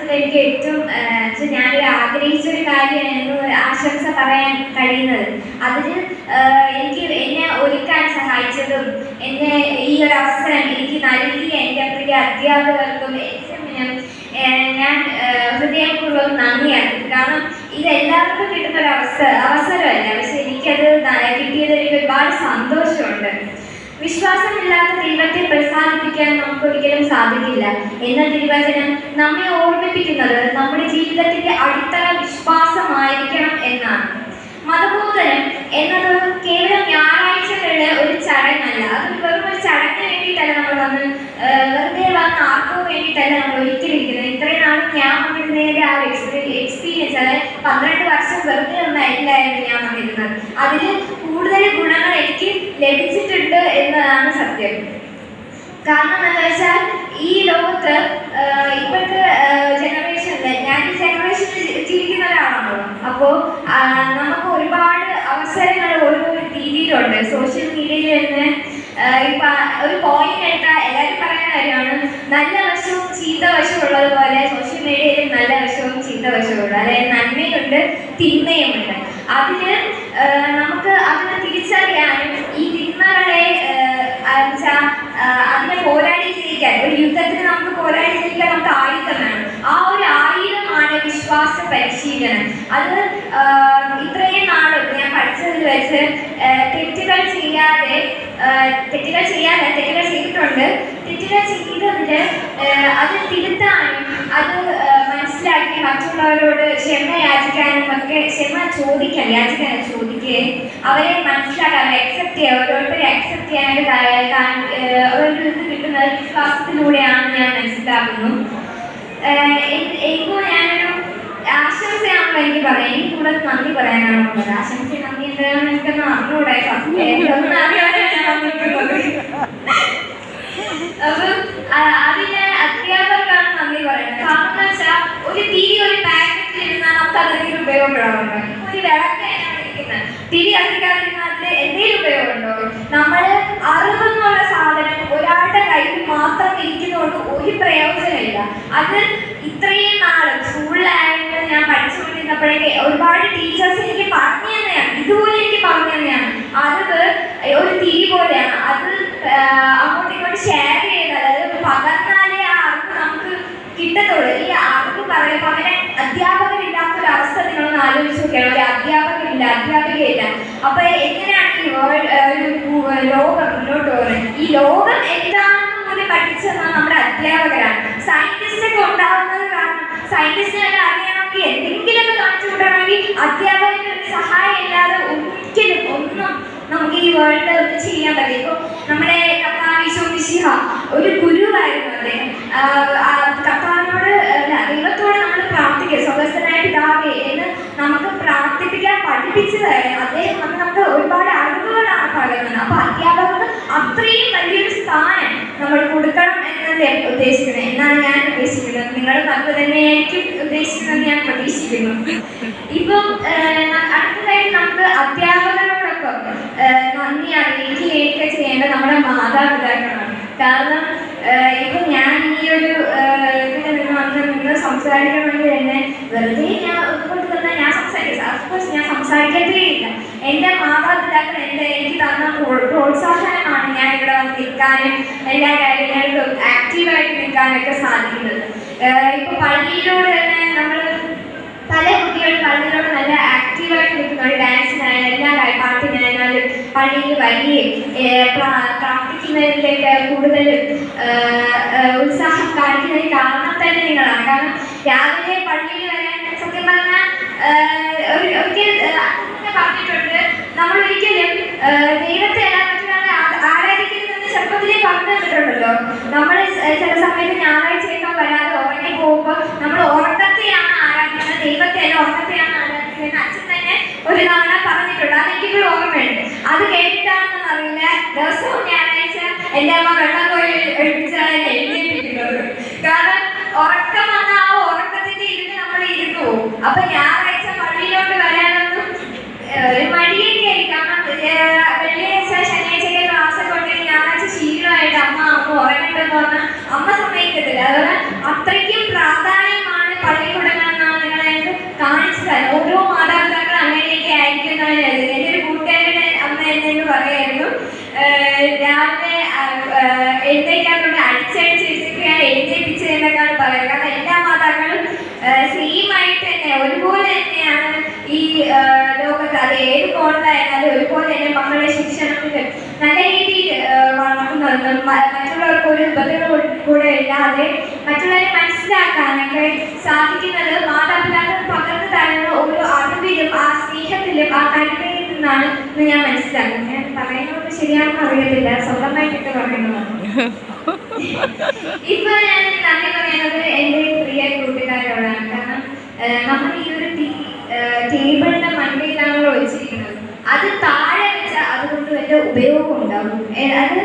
ജീവിതത്തിൽ എനിക്ക് ഏറ്റവും ഞാനൊരു ആഗ്രഹിച്ചൊരു കാര്യമായിരുന്നു ആശംസ പറയാൻ കഴിയുന്നത്. അതിന് എന്നെ ഒരുക്കാൻ സഹായിച്ചതും എന്നെ ഈ ഒരു അവസരം എനിക്ക് നൽകിയ എൻ്റെ പ്രിയ അധ്യാപകർക്കും ഞാൻ ഹൃദയപൂർവ്വം നന്ദിയാണ്. കാരണം ഇത് എല്ലാവർക്കും കിട്ടുന്ന ഒരു അവസരമല്ല, പക്ഷെ എനിക്കത് കിട്ടിയതിൽ എനിക്ക് ഒരുപാട് സന്തോഷമുണ്ട്. വിശ്വാസമില്ലാത്ത ദൈവത്തെ പ്രസാദിപ്പിക്കാൻ നമുക്ക് ഒരിക്കലും സാധിക്കില്ല എന്ന തിരുവചനം നമ്മെ ഓർമ്മിപ്പിക്കുന്നത് നമ്മുടെ ജീവിതത്തിന്റെ അടിത്തറ വിശ്വാസമായിരിക്കണം എന്നാണ്. മതബോധനം എന്നത് കേവലം ഞായറാഴ്ചകളിലെ ഒരു ചടങ്ങല്ല. അത് വെറും ഒരു ചടങ്ങിന് വേണ്ടിയിട്ടല്ല നമ്മൾ വെറുതെ വന്ന് ആർക്കോ വേണ്ടിയിട്ടല്ല നമ്മൾ ഒരിക്കലും ഇരിക്കുന്നത്. ഇത്രയും നാളും ഞാൻ വന്നിരുന്നതിൻ്റെ ആ എക്സ്പീരിയൻസ്, അതായത് 12 വർഷം വെറുതെ ഒന്നായില്ലായിരുന്നു ഞാൻ വന്നിരുന്നത്. അതിൽ കൂടുതൽ ഗുണങ്ങൾ എനിക്ക് ലഭിച്ചിട്ടുണ്ട് എന്നതാണ് സത്യം. കാരണം എന്താണെന്ന് വെച്ചാൽ ഈ ലോകത്ത് ഇപ്പോഴത്തെ ജനറേഷനിൽ, ഞാൻ ഈ ജനറേഷനിൽ ജീവിക്കുന്ന ഒരാളാണല്ലോ, അപ്പോൾ നമുക്ക് ഒരുപാട് അവസരങ്ങൾ ഓരോ രീതിയിലുണ്ട്. സോഷ്യൽ മീഡിയയിൽ തന്നെ ഇപ്പൊ ഒരു പോയിന്റ് എടുത്താൽ എല്ലാവരും പറയുന്ന കാര്യമാണ്, നല്ല വശവും ചീത്ത വശവും ഉള്ളതുപോലെ സോഷ്യൽ മീഡിയയിൽ നല്ല വശവും ചീത്ത വശവും ഉണ്ട്. അതായത് നന്മയുണ്ട്, തിന്മയുമുണ്ട്. അതിന് നമുക്ക് അതിനെ തിരിച്ചറിയാനും ഈ തിന്മകളെ അതിനെ പോരാടി ജയിക്കാൻ, ഒരു യുദ്ധത്തിന് നമുക്ക് പോരാടി ജയിക്കാൻ നമുക്ക് ആയുധം വേണം. ആ ഒരു ആയുധമാണ് വിശ്വാസ പരിശീലനം. അത് ഇത്രയും നാളും ഞാൻ പഠിച്ചതിൽ വെച്ച് തെറ്റുകൾ ചെയ്തിട്ടുണ്ട്. തെറ്റുകൾ ചെയ്തതിന് അത് തിരുത്താനും അത് മനസ്സിലാക്കി മറ്റുള്ളവരോട് ക്ഷമ യാചിക്കാനും ഒക്കെ ചോദിക്കുകയും അവരെ മനസ്സിലാക്കാൻ, അവരെ അക്സെപ്റ്റ് ചെയ്യുക, ഓരോരുത്തരെ അക്സെപ്റ്റ് ചെയ്യാനായിട്ട് ഒരു ഇത് കിട്ടുന്നത് വിശ്വാസത്തിലൂടെയാണ് ഞാൻ മനസ്സിലാക്കുന്നു. ഇപ്പോൾ ഞാനൊരു ആശംസയാണല്ലോ എനിക്ക് പറയാം, എനിക്ക് കൂടെ നന്ദി പറയാനാണ് ഉള്ളത്. ആശംസ നന്ദി എന്താണെന്ന് എനിക്കൊന്നും അറിഞ്ഞൂടെ. അപ്പം അതിന് അധ്യാപകർക്കാണ് നന്ദി പറയുന്നത്. കാരണം എന്ന് വെച്ചാൽ ഒരു തിരി ഒരു പാക്കറ്റിൽ ഇരുന്നാൽ നമുക്ക് അതെന്തെങ്കിലും ഉപയോഗപ്പെടാറുണ്ട്. ഒരു വിളക്ക് ഇരിക്കുന്നത് തിരി കത്തിക്കാതിരുന്നാൽ അതിൽ എന്തെങ്കിലും ഉപയോഗമുണ്ടോ? നമ്മൾ അറിവെന്നുള്ള സാധനം ഒരാളുടെ കയ്യിൽ മാത്രം ഇരിക്കുന്നതുകൊണ്ട് ഒരു പ്രയോജനമില്ല. അത് ഇത്രയും നാളും സ്കൂളിലായിട്ട് ഞാൻ പഠിച്ചുകൊണ്ടിരുന്നപ്പോഴേക്ക് ഒരുപാട് ടീച്ചേഴ്സ് എനിക്ക് പറഞ്ഞു തന്നെയാണ്, ഇതുപോലെ എനിക്ക് പറഞ്ഞു തന്നെയാണ്. അത് ഒരു തിരി പോലെയാണ്, അത് അങ്ങോട്ടും ഇങ്ങോട്ട് ഷെയർ ചെയ്ത്, അതായത് പകർന്നാലേ ആ അറിവ് നമുക്ക് കിട്ടത്തുള്ളൂ. ഈ അറിവ് പറയുമ്പോൾ അങ്ങനെ അധ്യാപകരില്ലാത്തൊരു അവസ്ഥ നിങ്ങളൊന്ന് ആലോചിച്ച് നോക്കിയാണ്. ഒരു അധ്യാപകയില്ല. അപ്പൊ എങ്ങനെയാണ് ഈ ലോകം മുന്നോട്ട് പോകുന്നത്? ഈ ലോകം എന്താണെന്ന് കൂടി പഠിച്ചെന്നാൽ നമ്മുടെ അധ്യാപകരാണ്. സയന്റിസ്റ്റ് ഒക്കെ ഉണ്ടാവുന്നത് കാരണം സയന്റിസ്റ്റിനൊക്കെ അറിയണമെങ്കിൽ എന്തെങ്കിലുമൊക്കെ കാണിച്ചു കൂട്ടണമെങ്കിൽ അധ്യാപകരുടെ ഒരു സഹായം ഇല്ലാതെ ഒരിക്കലും ഒന്നും നമുക്ക് ഈ വേൾഡ് ഒന്ന് ചെയ്യാൻ പറ്റും. ഇപ്പോൾ നമ്മുടെ കർത്താവിശോമിശിഹ ഒരു ഗുരുവായിരുന്നു അദ്ദേഹം. കർത്താവിനോട് ദൈവത്തോട് നമ്മൾ പ്രാർത്ഥിക്കുക, സ്വർഗ്ഗസ്ഥനായ പിതാവേ എന്ന് നമുക്ക് പ്രാർത്ഥിപ്പിക്കാൻ പഠിപ്പിച്ചതായിരുന്നു അദ്ദേഹം. നമുക്ക് ഒരുപാട് അറിവുകളാണ് പകരുന്നത്. അപ്പൊ അധ്യാപകർക്ക് അത്രയും വലിയൊരു സ്ഥാനം നമ്മൾ കൊടുക്കണം എന്നല്ലേ ഉദ്ദേശിക്കുന്നത്, എന്നാണ് ഞാൻ ഉദ്ദേശിക്കുന്നത്. നിങ്ങൾ അത് തന്നെയായിരിക്കും ഉദ്ദേശിക്കുന്നത് ഞാൻ പ്രതീക്ഷിക്കുന്നു. ഇപ്പം അടുത്തതായിട്ട് നമുക്ക് അധ്യാപകരോടൊപ്പം നന്ദി അറിയിക്കുകയൊക്കെ ചെയ്യേണ്ടത് നമ്മുടെ മാതാപിതാക്കളാണ്. കാരണം ഇപ്പൊ ഞാൻ ഈ ഒരു ഇതിൽ നിന്ന് സംസാരിക്കണമെങ്കിൽ തന്നെ വെറുതെ ഞാൻ ഒന്നുകൊണ്ട് തന്നെ ഞാൻ സംസാരിക്കത്തേ ഇല്ല. എൻ്റെ മാതാപിതാക്കൾ എനിക്ക് തന്ന പ്രോത്സാഹനമാണ് ഞാൻ ഇവിടെ വന്ന് നിൽക്കാനും എല്ലാ കാര്യങ്ങളിലും ആക്റ്റീവായിട്ട് നിൽക്കാനൊക്കെ സാധിക്കുന്നത്. ഇപ്പൊ പള്ളിയിലൂടെ തന്നെ നമ്മൾ പല കുട്ടികളും പള്ളിയിലൂടെ നല്ല ആക്റ്റീവായിട്ട് നിൽക്കുന്നുണ്ട്. ഡാൻസിനായാലും എല്ലാ പാട്ടിനായാലും പള്ളിയിൽ വരികയും പ്രാർത്ഥിക്കുന്നതിലേക്ക് കൂടുതൽ ഉത്സാഹം കാണിക്കുന്നതിന് കാരണം തന്നെ നിങ്ങളാണ്. കാരണം രാവിലെ പള്ളിയിൽ വരാൻ സത്യം പറഞ്ഞാൽ പറഞ്ഞിട്ടുണ്ട്, നമ്മൾ ഒരിക്കലും ദൈവത്തെ ആരാധിക്കുന്നതെന്ന് ചെറുപ്പത്തിലേ പറഞ്ഞു തന്നിട്ടുണ്ടല്ലോ. നമ്മൾ ചില സമയത്ത് ഞായറാഴ്ചയൊക്കെ വരാതെ ഉറങ്ങി പോകുമ്പോൾ നമ്മൾ ഉറക്കത്തെയാണ് ആരാധിക്കുന്നത്, ദൈവത്തെ അല്ല ഉറക്കത്തെയാണ് ആരാധിക്കുന്നത്. അച്ഛൻ തന്നെ ഒരു തവണ പറഞ്ഞിട്ടുണ്ട്, അതെനിക്കിപ്പോഴും ഓർമ്മയുണ്ട്. അത് കേട്ടിട്ടാണെന്ന് അറിയില്ല, ദിവസവും ഞായറാഴ്ച എൻ്റെ അമ്മ വെള്ളം കോരി ഒഴിപ്പിച്ചാണ് എന്നെ എഴുന്നേൽപ്പിക്കുന്നത്. കാരണം ഉറക്കം വന്ന ആ ഉറക്കത്തിന്റെ ഇരുന്ന് നമ്മൾ ഇരുന്നു പോകും. അപ്പൊ ഞായറാഴ്ച പള്ളിയിലോട്ട് വരാനൊന്നും ഒരു മടിയൊക്കെ ആയി. കാരണം വെള്ളിയാഴ്ച ശനിയാഴ്ചയൊക്കെ ക്ലാസ്സൊക്കെ ഉണ്ടെങ്കിൽ ഞായറാഴ്ച ശീലമായിട്ട് അമ്മ ഉറങ്ങട്ടെന്ന് പറഞ്ഞാൽ അമ്മ സമ്മതിക്കത്തില്ല. അതുപോലെ അത്രയ്ക്കും പ്രാധാന്യമാണ് പറയാം. കാരണം എല്ലാ മാതാക്കളും സെയിം ആയിട്ട് തന്നെ ഒരുപോലെ തന്നെയാണ് ഈ ലോകത്ത്, അത് ഏത് കോണിലായാലും ഒരുപോലെ തന്നെ മക്കളെ ശിക്ഷണത്തിൽ നല്ല രീതിയിൽ വളർത്തുന്നത്, മറ്റുള്ളവർക്ക് ഒരു ഉപദ്രവം കൂടെ ഇല്ലാതെ മറ്റുള്ളവരെ മനസ്സിലാക്കാനൊക്കെ സാധിക്കുന്നത് മാതാപിതാക്കൾ പകർന്നു തരുന്ന ഒരു അറിവിലും ആ സ്നേഹത്തിലും ആ കരുതയിൽ നിന്നാണ് എന്ന് ഞാൻ മനസ്സിലാക്കുന്നത്. ഞാൻ പറയുന്നത് ശരിയാണെന്ന് അറിയത്തില്ല, സ്വന്തമായിട്ടൊക്കെ പറയുന്നതാണ്. ഇപ്പൊ ഞാൻ നന്ദി പറയുന്നത് എൻ്റെ പ്രിയ കൂട്ടുകാരോടാണ്. കാരണം നമ്മൾ ഈ ഒരു ടേബിളിന്റെ മണ്ടയിലാണല്ലോ വെച്ചിരിക്കുന്നത്, അത് താഴെ വെച്ചാൽ അതുകൊണ്ട് വലിയ ഉപയോഗം ഉണ്ടാകും. അത്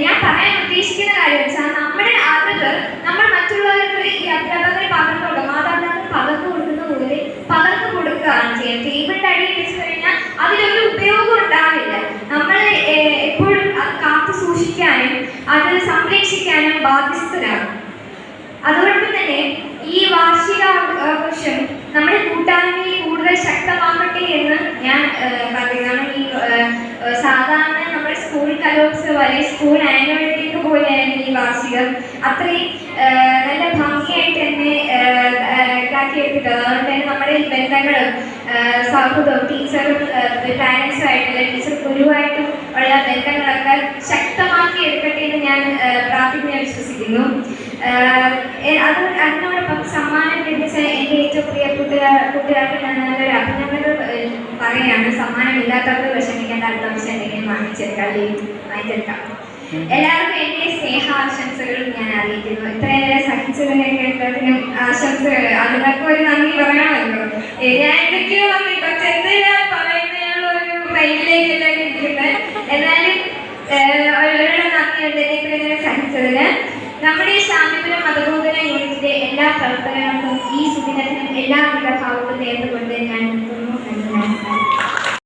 ഞാൻ പറയാൻ ഉദ്ദേശിക്കുന്ന കാര്യം വെച്ചാൽ നമ്മുടെ അറിവ് നമ്മൾ മറ്റുള്ളവർക്ക് ഈ അധ്യാപകരെ പകർന്നു കൊടുക്കുക, മാതാപിതാക്കൾ പകർന്നു കൊടുക്കുന്ന പോലെ പകർന്നു കൊടുക്കുകയാണ് ചെയ്യുന്നത്. ടേബിളിന്റെ അടിയിൽ വെച്ച് കഴിഞ്ഞാൽ അതിലൊരു ഉപയോഗം ഉണ്ടാവില്ല. നമ്മൾ എപ്പോഴും അത് കാത്തു സൂക്ഷിക്കാനും അത് സംരക്ഷിക്കാനും ബാധ്യസ്ഥരാണ്. അതുകൊണ്ട് തന്നെ ഈ വാർഷിക ആഘോഷം നമ്മുടെ കൂട്ടായ്മയെ കൂടുതൽ ശക്തമാക്കട്ടെ എന്ന് ഞാൻ പറയുകയാണ്. ഈ സാധാരണ നമ്മുടെ സ്കൂൾ കലോത്സവം അല്ലെങ്കിൽ സ്കൂൾ ആനുവൽ ഡേക്ക് പോലെയാണ് ഈ വാർഷികം അത്രയും നല്ല ഭംഗിയായിട്ട് തന്നെ ഇതാക്കിയെടുത്തിട്ട്. അതുകൊണ്ട് തന്നെ നമ്മുടെ ഈ ബന്ധങ്ങളും സൗഹൃദവും ടീച്ചറും പാരൻസുമായിട്ടുള്ള ടീച്ചർ ഗുരുവായിട്ടും ഉള്ള ബന്ധങ്ങളൊക്കെ ശക്തമാക്കി എടുക്കട്ടെ എന്ന് ഞാൻ പ്രാർത്ഥിക്കാൻ വിശ്വസിക്കുന്നു. അതിനോടൊപ്പം സമ്മാനം ലഭിച്ച എൻ്റെ ഏറ്റവും പ്രിയ കുട്ടികൾക്ക് ഞാൻ നല്ലൊരു അഭിനന്ദനങ്ങൾ പറയുകയാണ്. സമ്മാനം ഇല്ലാത്തവർക്ക് വിഷമിക്കേണ്ട, അടുത്ത വർഷം എന്തെങ്കിലും വാങ്ങിച്ചെടുക്കാം. എല്ലാവർക്കും എൻ്റെ സ്നേഹാശംസകളും ഞാൻ അറിയിക്കുന്നു. ഇത്രയേറെ സഹിച്ചതിനൊക്കെ എല്ലാത്തിനും ആശംസകൾ, അതിനൊക്കെ ഒരു നന്ദി പറയണമല്ലോ. ഞാൻ എന്തൊക്കെയോ നന്ദി, പക്ഷെ എന്തെല്ലാം പറയുന്നതിനുള്ള ഒരു മൈൻഡിലേക്കെല്ലാം ഇരിക്കുന്നത്. എന്നാലും അവരുടെ നന്ദിയുണ്ട് എന്നെ ഇത്രയേറെ സഹിച്ചതിന്. നമ്മുടെ ശാന്തിപുരം മതബോധന യൂണിറ്റിലെ എല്ലാ പ്രവർത്തകർക്കും ഈ സുദിനത്തിനും എല്ലാവിധ ഭാവവും നേർന്നുകൊണ്ട് ഞാൻ